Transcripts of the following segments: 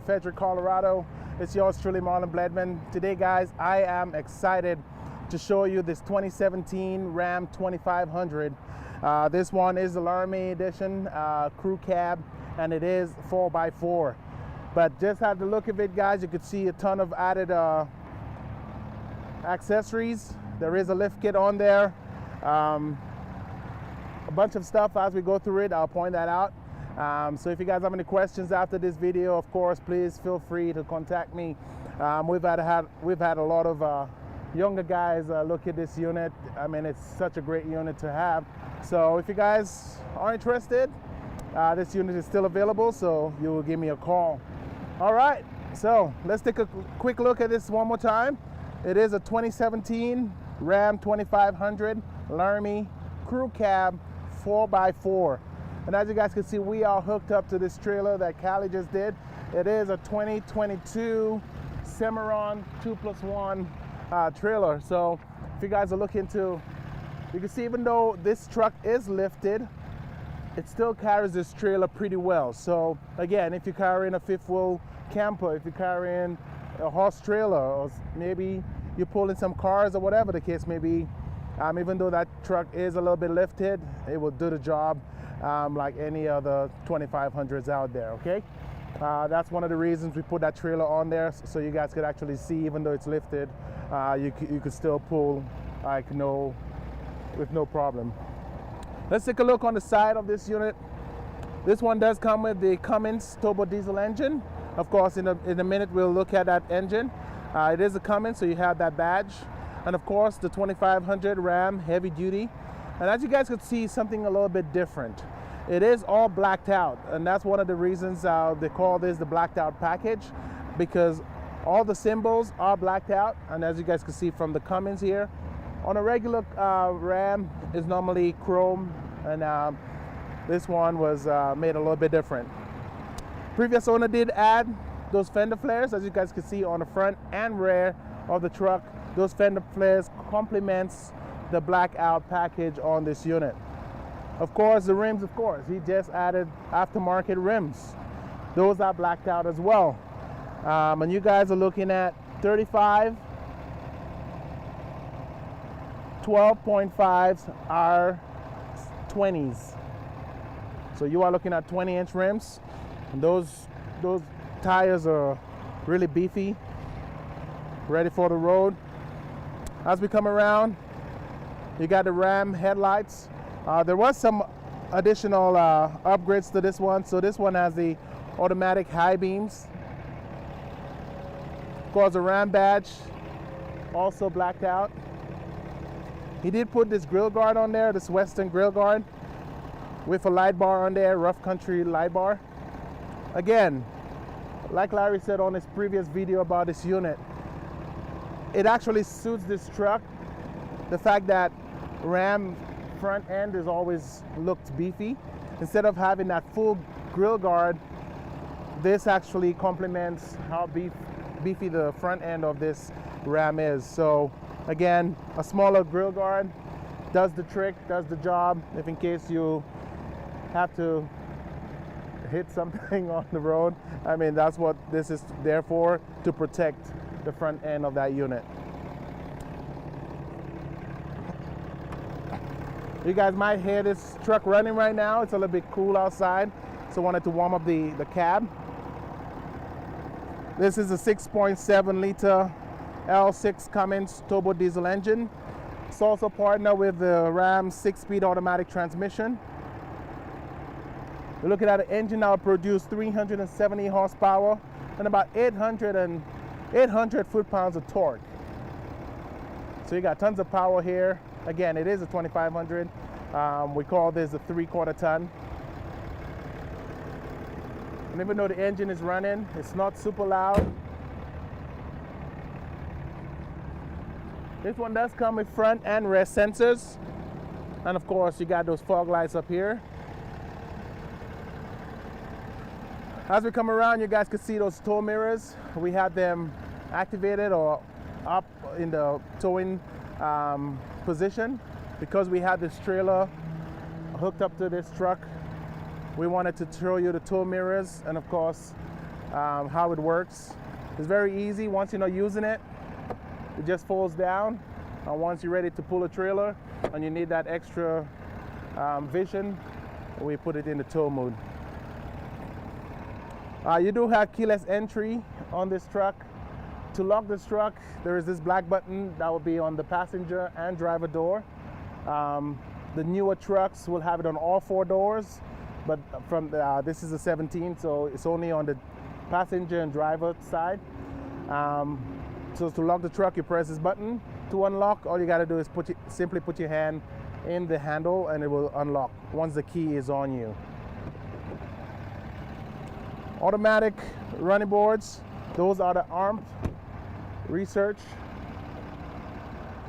Frederick, Colorado. It's yours truly, Marlon Bledman. Today, guys, I am excited to show you this 2017 Ram 2500. This one is the Laramie edition crew cab, and it is 4x4. But just have the look of it, guys. You could see a ton of added accessories. There is a lift kit on there. A bunch of stuff as we go through it. I'll point that out. So if you guys have any questions after this video, of course, please feel free to contact me. We've had a lot of younger guys look at this unit. I mean, it's such a great unit to have. So if you guys are interested, this unit is still available, so you will give me a call. All right, so let's take a quick look at this one more time. It is a 2017 Ram 2500 Laramie Crew Cab 4x4. And as you guys can see, we are hooked up to this trailer that Callie just did. It is a 2022 Cimarron 2+1 trailer. So if you guys are looking to, you can see even though this truck is lifted, it still carries this trailer pretty well. So again, if you're carrying a fifth wheel camper, if you're carrying a horse trailer, or maybe you're pulling some cars or whatever the case may be, even though that truck is a little bit lifted, it will do the job like any other 2500s out there, okay? That's one of the reasons we put that trailer on there, so you guys could actually see, even though it's lifted, you could still pull like with no problem. Let's take a look on the side of this unit. This one does come with the Cummins turbo diesel engine. Of course, in a minute we'll look at that engine. It is a Cummins, so you have that badge. And of course, the 2500 Ram heavy duty. And as you guys could see, something a little bit different. It is all blacked out, and that's one of the reasons they call this the blacked out package, because all the symbols are blacked out. And as you guys can see from the Cummins here, on a regular Ram is normally chrome, and this one was made a little bit different. Previous owner did add those fender flares, as you guys can see on the front and rear of the truck. Those fender flares complements the blackout package on this unit. Of course, the rims, of course, he just added aftermarket rims. Those are blacked out as well. And you guys are looking at 35 12.5s R20s. So you are looking at 20-inch rims. And those tires are really beefy, ready for the road. As we come around, you got the Ram headlights. There was some additional upgrades to this one. So this one has the automatic high beams. Of course, the Ram badge also blacked out. He did put this grill guard on there, this Western grill guard, with a light bar on there, rough country light bar. Again, like Larry said on his previous video about this unit, it actually suits this truck. The fact that Ram front end is always looked beefy. Instead of having that full grill guard, this actually complements how beefy the front end of this Ram is. So again, a smaller grill guard does the trick, does the job, if in case you have to hit something on the road. I mean, that's what this is there for, to protect the front end of that unit. You guys might hear this truck running right now. It's a little bit cool outside, so I wanted to warm up the cab. This is a 6.7 liter L6 Cummins turbo diesel engine. It's also partnered with the Ram 6-speed automatic transmission. We're looking at an engine that will produce 370 horsepower and about 800 foot-pounds of torque. So you got tons of power here. Again, it is a 2500. We call this a 3/4 ton. And even though the engine is running, it's not super loud. This one does come with front and rear sensors. And of course, you got those fog lights up here. As we come around, you guys can see those tow mirrors. We have them activated or up in the towing position. Because we had this trailer hooked up to this truck, we wanted to show you the tow mirrors, and of course how it works. It's very easy. Once you're not using it, it just folds down. And once you're ready to pull a trailer and you need that extra vision, we put it in the tow mode. You do have keyless entry on this truck. To lock this truck, there is this black button that will be on the passenger and driver door. The newer trucks will have it on all 4 doors, but this is a 17, so it's only on the passenger and driver side. So to lock the truck, you press this button. To unlock, all you got to do is simply put your hand in the handle and it will unlock once the key is on you. Automatic running boards, those are the ARMP research.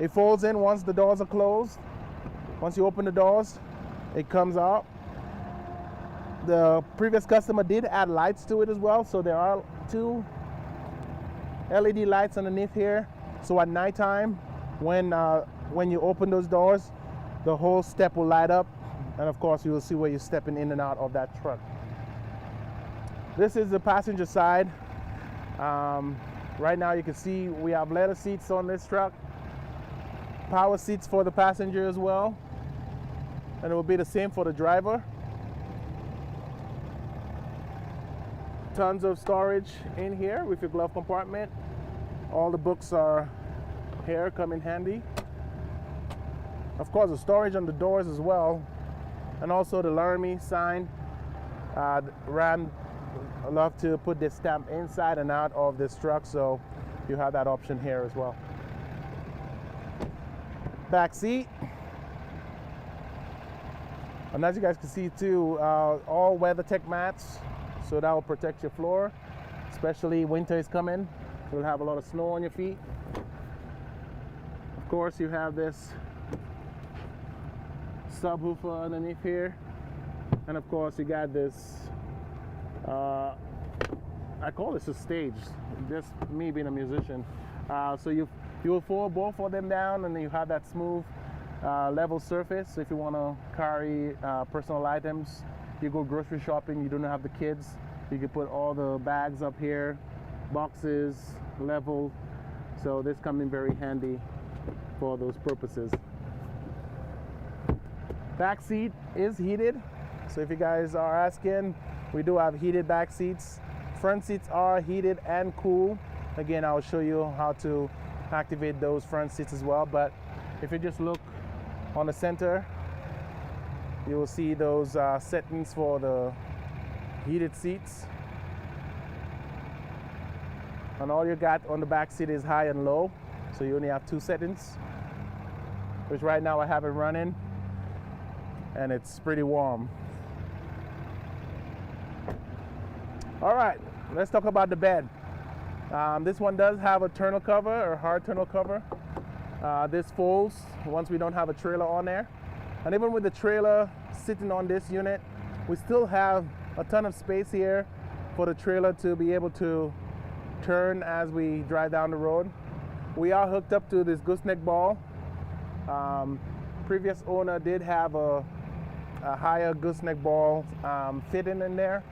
It folds in once the doors are closed. Once you open the doors, it comes out. The previous customer did add lights to it as well, so there are 2 LED lights underneath here. So at nighttime, when you open those doors, the whole step will light up, and of course you will see where you're stepping in and out of that truck. This is the passenger side. Right now you can see we have leather seats on this truck, power seats for the passenger as well, and it will be the same for the driver. Tons of storage in here with your glove compartment. All the books are here, come in handy. Of course, the storage on the doors as well, and also the Laramie sign. Ram love to put this stamp inside and out of this truck, so you have that option here as well. Back seat, and as you guys can see too, all WeatherTech mats, so that will protect your floor, especially winter is coming. You'll have a lot of snow on your feet. Of course, you have this subwoofer underneath here, and of course you got this I call this a stage, just me being a musician. So you will fold both of them down, and then you have that smooth level surface. So if you want to carry personal items, you go grocery shopping, you don't have the kids, you can put all the bags up here, boxes, level. So this comes in very handy for those purposes. Back seat is heated, so if you guys are asking, we do have heated back seats. Front seats are heated and cool. Again, I'll show you how to activate those front seats as well, but if you just look on the center, you will see those settings for the heated seats. And all you got on the back seat is high and low, so you only have 2 settings, which right now I have it running, and it's pretty warm. All right, let's talk about the bed. This one does have a tonneau cover, or hard tonneau cover. This folds once we don't have a trailer on there. And even with the trailer sitting on this unit, we still have a ton of space here for the trailer to be able to turn as we drive down the road. We are hooked up to this gooseneck ball. Previous owner did have a higher gooseneck ball fitting in there.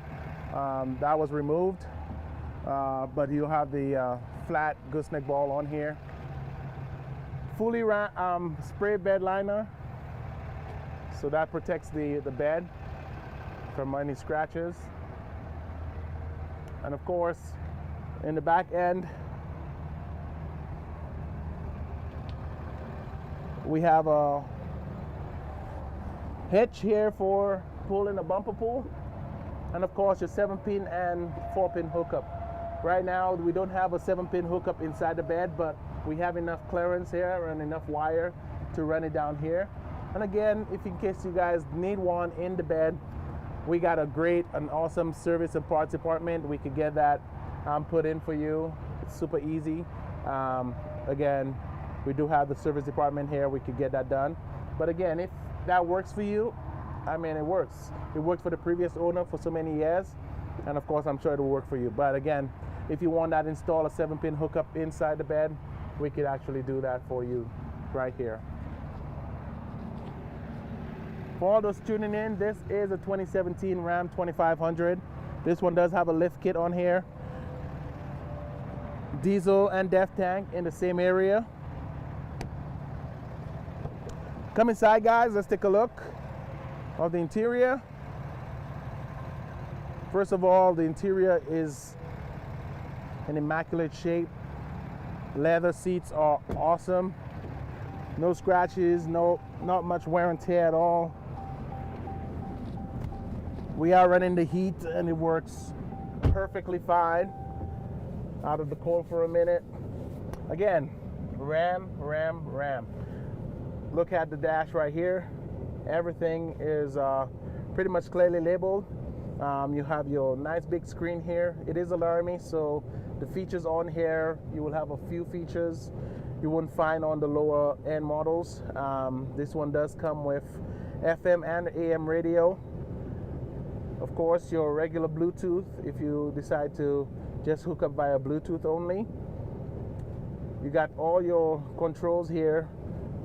That was removed, but you have the flat gooseneck ball on here. Fully spray bed liner, so that protects the bed from any scratches. And of course, in the back end, we have a hitch here for pulling a bumper pull. And of course, your 7-pin and 4-pin hookup. Right now, we don't have a 7-pin hookup inside the bed, but we have enough clearance here and enough wire to run it down here. And again, if in case you guys need one in the bed, we got a great and awesome service and parts department. We could get that put in for you. It's super easy. Again, we do have the service department here. We could get that done. But again, if that works for you, I mean, it works. It worked for the previous owner for so many years, and of course, I'm sure it'll work for you. But again, if you want that install, a 7-pin hookup inside the bed, we could actually do that for you right here. For all those tuning in, this is a 2017 Ram 2500. This one does have a lift kit on here. diesel and def tank in the same area. Come inside, guys. Let's take a look of the interior. First of all, the interior is in immaculate shape. Leather seats are awesome. No scratches, not much wear and tear at all. We are running the heat and it works perfectly fine. Out of the cold for a minute. Again, Ram. Look at the dash right here. Everything is pretty much clearly labeled. You have your nice big screen here. It is a Laramie, so the features on here, you will have a few features you wouldn't find on the lower end models. This one does come with FM and AM radio. Of course, your regular Bluetooth if you decide to just hook up via Bluetooth only. You got all your controls here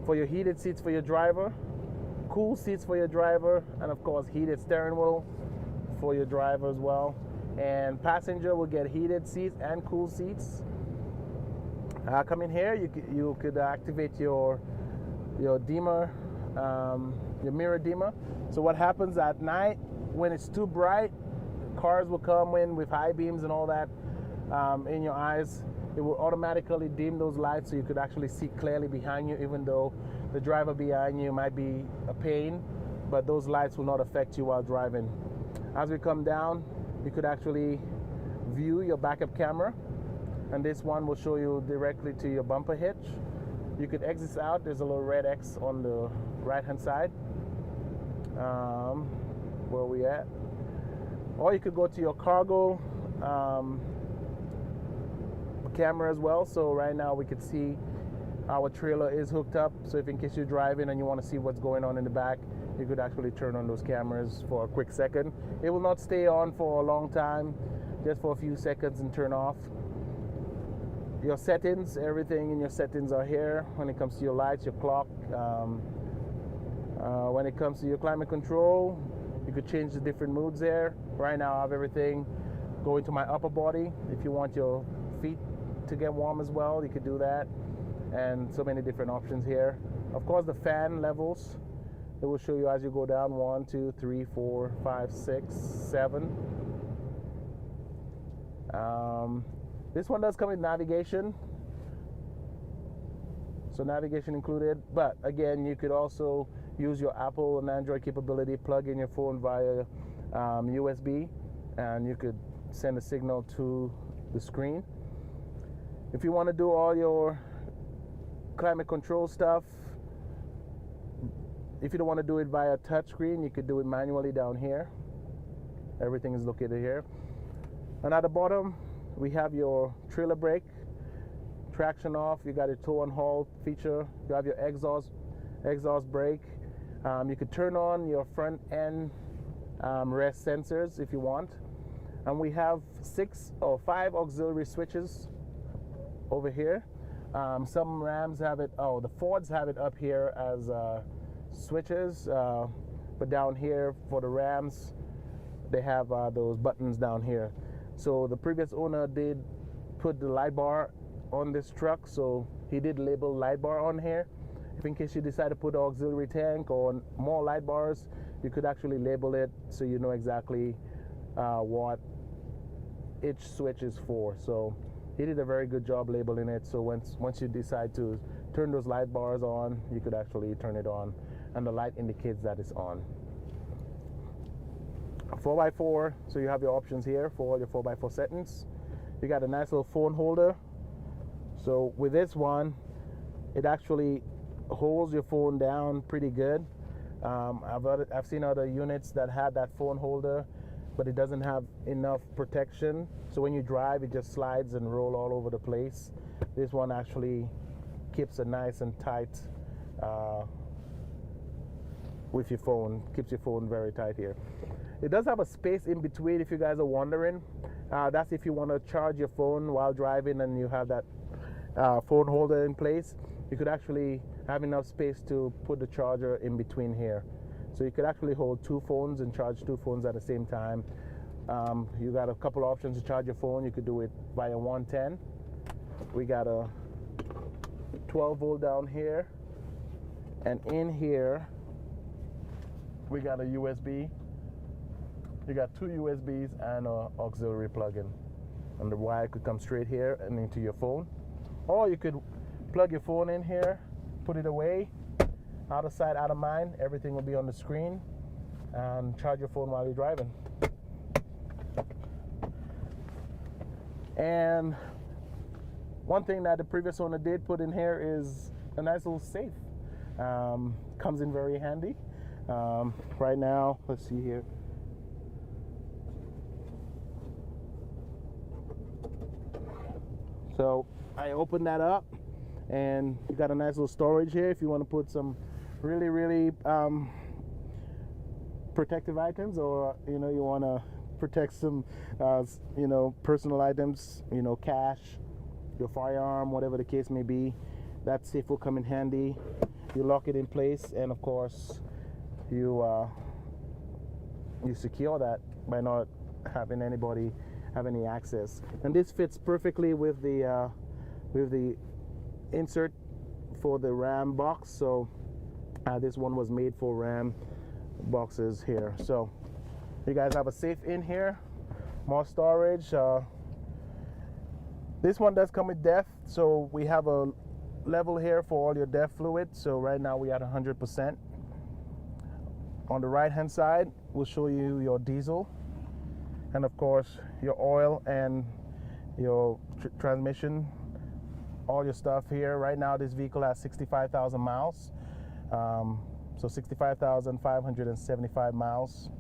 for your heated seats for your driver, cool seats for your driver, and of course heated steering wheel for your driver as well. And passenger will get heated seats and cool seats. Come in here, you could activate your dimmer, your mirror dimmer. So what happens at night when it's too bright, cars will come in with high beams and all that in your eyes. It will automatically dim those lights so you could actually see clearly behind you, even though the driver behind you might be a pain, but those lights will not affect you while driving. As we come down, you could actually view your backup camera, and this one will show you directly to your bumper hitch. You could exit out. There's a little red X on the right hand side. Where we at? Or you could go to your cargo camera as well. So right now we could see our trailer is hooked up. So if in case you're driving and you want to see what's going on in the back, you could actually turn on those cameras for a quick second. It will not stay on for a long time, just for a few seconds and turn off. Your settings, everything in your settings are here. When it comes to your lights, your clock, when it comes to your climate control, you could change the different moods there. Right now I have everything going to my upper body. If you want your feet to get warm as well, you could do that. And so many different options here. Of course, the fan levels, it will show you as you go down 1, 2, 3, 4, 5, 6, 7. This one does come with navigation, so navigation included. But again, you could also use your Apple and Android capability, plug in your phone via USB, and you could send a signal to the screen. If you want to do all your climate control stuff, if you don't want to do it via touchscreen, you could do it manually down here. Everything is located here. And at the bottom, we have your trailer brake, traction off. You got a tow and haul feature. You have your exhaust brake. You could turn on your front end rest sensors if you want. And we have 5 auxiliary switches over here. Some Rams have it, the Fords have it up here as switches, but down here for the Rams, they have those buttons down here. So the previous owner did put the light bar on this truck, so he did label light bar on here. If in case you decide to put an auxiliary tank or more light bars, you could actually label it so you know exactly what each switch is for. So he did a very good job labeling it, so once you decide to turn those light bars on, you could actually turn it on, and the light indicates that it's on. 4x4, so you have your options here for all your 4x4 settings. You got a nice little phone holder. So with this one, it actually holds your phone down pretty good. I've seen other units that had that phone holder, but it doesn't have enough protection. So when you drive, it just slides and roll all over the place. This one actually keeps it nice and tight with your phone, keeps your phone very tight here. It does have a space in between if you guys are wondering. That's if you want to charge your phone while driving and you have that phone holder in place. You could actually have enough space to put the charger in between here. So you could actually hold 2 phones and charge 2 phones at the same time. You got a couple options to charge your phone. You could do it via 110. we got a 12 volt down here, and in here we got a USB. You got two USBs and an auxiliary plug-in, and the wire could come straight here and into your phone, or you could plug your phone in here, put it away, out of sight, out of mind. Everything will be on the screen, and charge your phone while you're driving. And one thing that the previous owner did put in here is a nice little safe. Comes in very handy. Right now, let's see here. So I opened that up, and you got a nice little storage here if you want to put some really protective items, or you want to protect some personal items, cash, your firearm, whatever the case may be. That safe will come in handy. You lock it in place, and of course you secure that by not having anybody have any access. And this fits perfectly with the insert for the RAM box. So this one was made for RAM boxes here. So you guys have a safe in here, more storage. This one does come with DEF, so we have a level here for all your DEF fluid. So right now we at 100%. On the right hand side we'll show you your diesel, and of course your oil and your transmission, all your stuff here. Right now this vehicle has 65,000 miles, so 65,575 miles.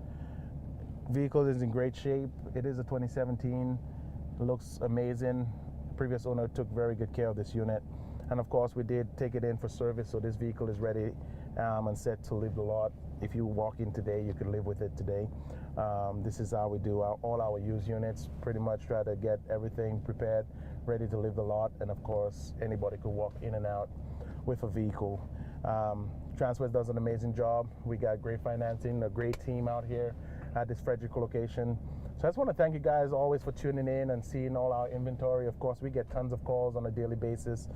Vehicle is in great shape. It is a 2017. It looks amazing. Previous owner took very good care of this unit, and of course we did take it in for service, so this vehicle is ready and set to leave the lot. If you walk in today, you can live with it today. This is how we do all our used units. Pretty much try to get everything prepared, ready to leave the lot, and of course anybody could walk in and out with a vehicle. Transwest does an amazing job. We got great financing, a great team out here at this Frederick location. So I just want to thank you guys always for tuning in and seeing all our inventory. Of course, we get tons of calls on a daily basis.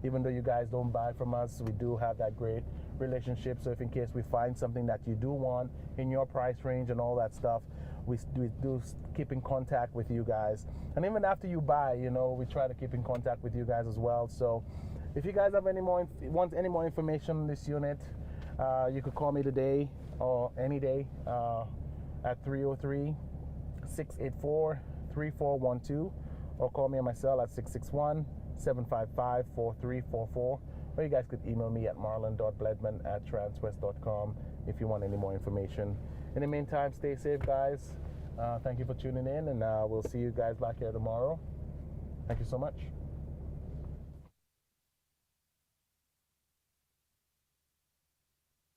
Even though you guys don't buy from us, we do have that great relationship. So if in case we find something that you do want in your price range and all that stuff, we do keep in contact with you guys. And even after you buy, we try to keep in contact with you guys as well. So if you guys have want any more information on this unit, you could call me today or any day at 303-684-3412, or call me on my cell at 661-755-4344, or you guys could email me at marlon.bledman@transwest.com if you want any more information. In the meantime, stay safe, guys. Thank you for tuning in, and we'll see you guys back here tomorrow. Thank you so much.